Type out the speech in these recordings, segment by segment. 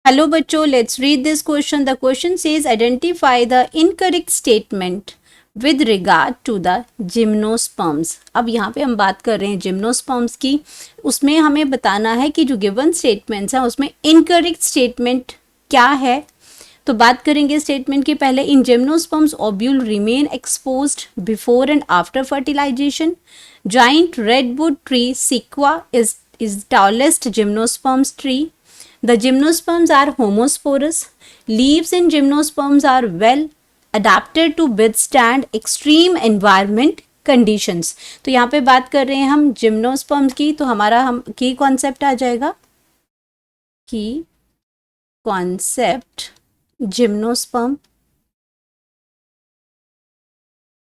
Hello बच्चों, let's read this question. The question says identify the incorrect statement with regard to the gymnosperms. अब यहाँ पे हम बात कर रहे हैं जिम्नोस्पर्म्स की. उसमें हमें बताना है कि जो गिवन स्टेटमेंट्स हैं उसमें इनकरेक्ट स्टेटमेंट क्या है. तो बात करेंगे स्टेटमेंट की. पहले, in gymnosperms ovule remain exposed before and after fertilisation. Giant redwood tree sequoia is tallest gymnosperms tree. The gymnosperms are homosporous. Leaves in gymnosperms are well adapted to withstand extreme environment conditions. तो यहाँ पे बात कर रहे हैं हम gymnosperms की. तो हमारा हम की कॉन्सेप्ट आ जाएगा की कॉन्सेप्ट जिम्नोस्पर्म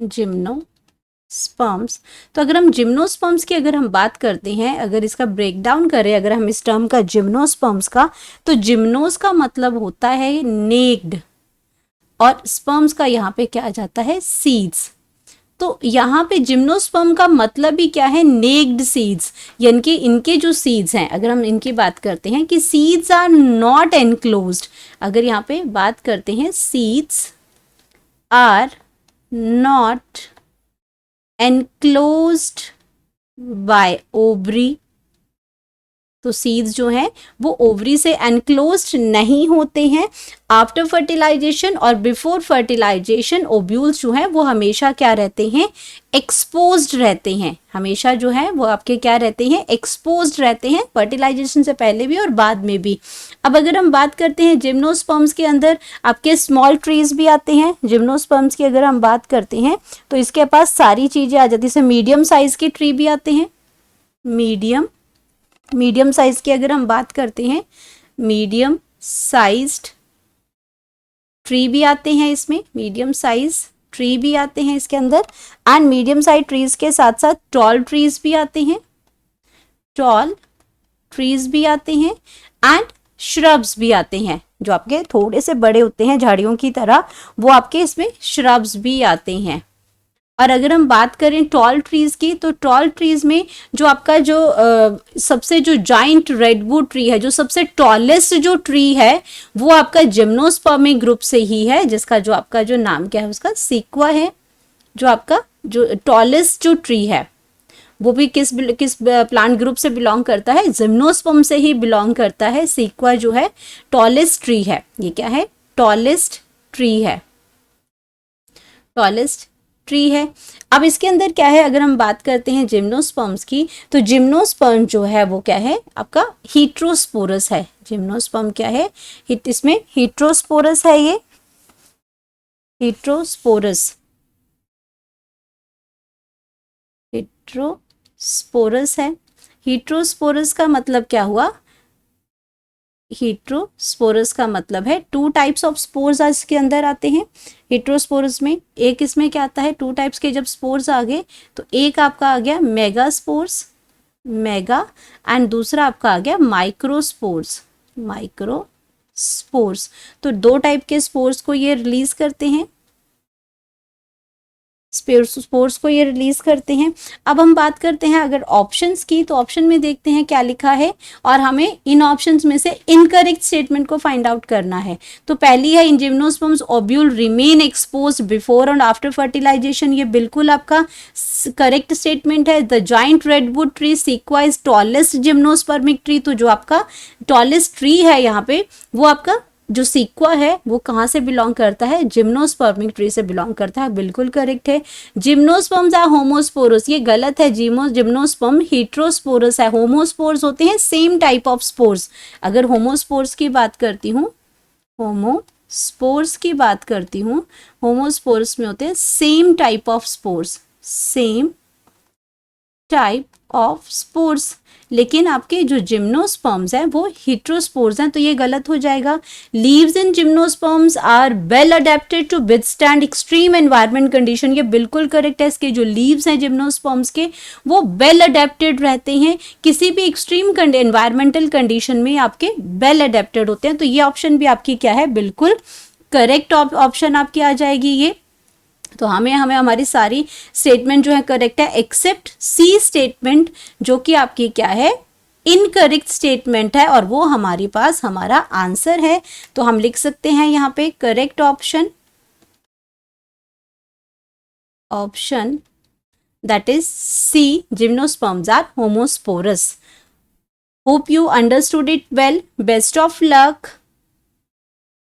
जिम्नोस्पर्म्स. तो अगर हम जिम्नोस्पर्म्स की अगर हम बात करते हैं, अगर इसका ब्रेक डाउन करें अगर हम इस टर्म का जिम्नोस्पर्म्स का, तो जिम्नोस का मतलब होता है नेक्ड और स्पर्म्स का यहाँ पे क्या आ जाता है सीड्स. तो यहाँ पे जिम्नोस्पर्म का मतलब ही क्या है, नेक्ड सीड्स. यानी कि इनके जो सीड्स हैं, अगर हम इनकी बात करते हैं कि सीड्स आर नॉट एनक्लोज्ड. अगर यहाँ पे बात करते हैं seeds are not enclosed by ovary. तो सीड्स जो हैं वो ओवरी से एनक्लोज्ड नहीं होते हैं. आफ्टर फर्टिलाइजेशन और बिफोर फर्टिलाइजेशन ओव्यूल्स जो हैं वो हमेशा क्या रहते हैं, एक्सपोज्ड रहते हैं. हमेशा जो है वो आपके क्या रहते हैं, एक्सपोज्ड रहते हैं, फर्टिलाइजेशन से पहले भी और बाद में भी. अब अगर हम बात करते हैं जिम्नोस्पर्म्स के अंदर आपके स्मॉल ट्रीज भी आते हैं. जिम्नोस्पर्म्स की अगर हम बात करते हैं तो इसके पास सारी चीजें आ जाती है. जैसे मीडियम साइज के ट्री भी आते हैं. मीडियम साइज की अगर हम बात करते हैं, मीडियम साइज्ड ट्री भी आते हैं इसमें. मीडियम साइज ट्री भी आते हैं इसके अंदर. एंड मीडियम साइज ट्रीज के साथ साथ टॉल ट्रीज भी आते हैं. टॉल ट्रीज भी आते हैं एंड श्रब्स भी आते हैं जो आपके थोड़े से बड़े होते हैं झाड़ियों की तरह. वो आपके इसमें श्रब्स भी आते हैं. और अगर हम बात करें टॉल ट्रीज की, तो टॉल ट्रीज में जो आपका जो सबसे जो जाइंट रेडवुड ट्री है, जो सबसे टॉलेस्ट जो ट्री है, वो आपका जिम्नोस्पर्मिक ग्रुप से ही है, जिसका जो आपका जो नाम क्या है उसका सिक्वा है. जो आपका जो टॉलेस्ट जो ट्री है वो भी किस प्लांट ग्रुप से बिलोंग करता है, जिम्नोस्पर्म से ही बिलोंग करता है. सिक्वा जो है टॉलेस्ट ट्री है. ये क्या है, टॉलेस्ट ट्री है, टॉलेस्ट ट्री है. अब इसके अंदर क्या है, अगर हम बात करते हैं जिम्नोस्पर्म्स की, तो जिम्नोस्पर्म जो है वो क्या है आपका हीट्रोस्पोरस है. जिम्नोस्पर्म क्या है, इसमें हीट्रोस्पोरस है. ये हीट्रोस्पोरस है. हीट्रोस्पोरस का मतलब क्या हुआ, हीट्रोस्पोरस का मतलब है टू टाइप्स ऑफ स्पोर्स इसके अंदर आते हैं. हीट्रोस्पोरस में एक इसमें क्या आता है, टू टाइप्स के जब स्पोर्स आ गए तो एक आपका आ गया मेगा स्पोर्स, मेगा, एंड दूसरा आपका आ गया माइक्रोस्पोर्स, माइक्रोस्पोर्स. तो दो टाइप के स्पोर्स को ये रिलीज करते हैं, स्पोर्स को ये रिलीज करते हैं. अब हम बात करते हैं अगर ऑप्शंस की, तो ऑप्शन में देखते हैं क्या लिखा है और हमें इन ऑप्शंस में से इनकरेक्ट स्टेटमेंट को फाइंड आउट करना है. तो पहली है, in gymnosperms ovule remain exposed before and after fertilisation. ये बिल्कुल आपका करेक्ट स्टेटमेंट है. The giant redwood tree sequoia is tallest gymnospermic tree. तो जो आपका टॉलेस्ट ट्री है यहाँ पे, वो आपका जो सिक्वा है वो कहाँ से बिलोंग करता है, जिम्नोस्पर्मिक ट्री से बिलोंग करता है. बिल्कुल करेक्ट है. जिम्नोस्पर्म्स आर होमोस्पोरस, ये गलत है. जिम्नोस्पर्म हीट्रोस्पोरस है. होमोस्पोर्स होते हैं सेम टाइप ऑफ स्पोर्स. अगर होमोस्पोर्स की बात करती हूँ, होमोस्पोर्स में होते हैं same type of spores, same type of spores. लेकिन आपके जो जिम्नोस्पर्म्स हैं वो हीट्रोस्पोर्स हैं, तो ये गलत हो जाएगा. Leaves in gymnosperms are well adapted to withstand extreme environment condition. ये बिल्कुल करेक्ट है. इसके जो लीव्स हैं जिम्नोस्पर्म्स के, वो वेल अडेप्टेड रहते हैं, किसी भी एक्सट्रीम एनवायरमेंटल कंडीशन में आपके वेल अडेप्टेड होते हैं. तो ये ऑप्शन भी आपकी क्या है, बिल्कुल करेक्ट ऑप्शन आपकी आ जाएगी ये. तो हमें हमारी सारी स्टेटमेंट जो है करेक्ट है, एक्सेप्ट सी स्टेटमेंट जो कि आपकी क्या है, इनकरेक्ट स्टेटमेंट है और वो हमारे पास हमारा आंसर है। तो हम लिख सकते हैं यहाँ पे correct option that is C, gymnosperms are homosporous. Hope you understood it well. Best of luck.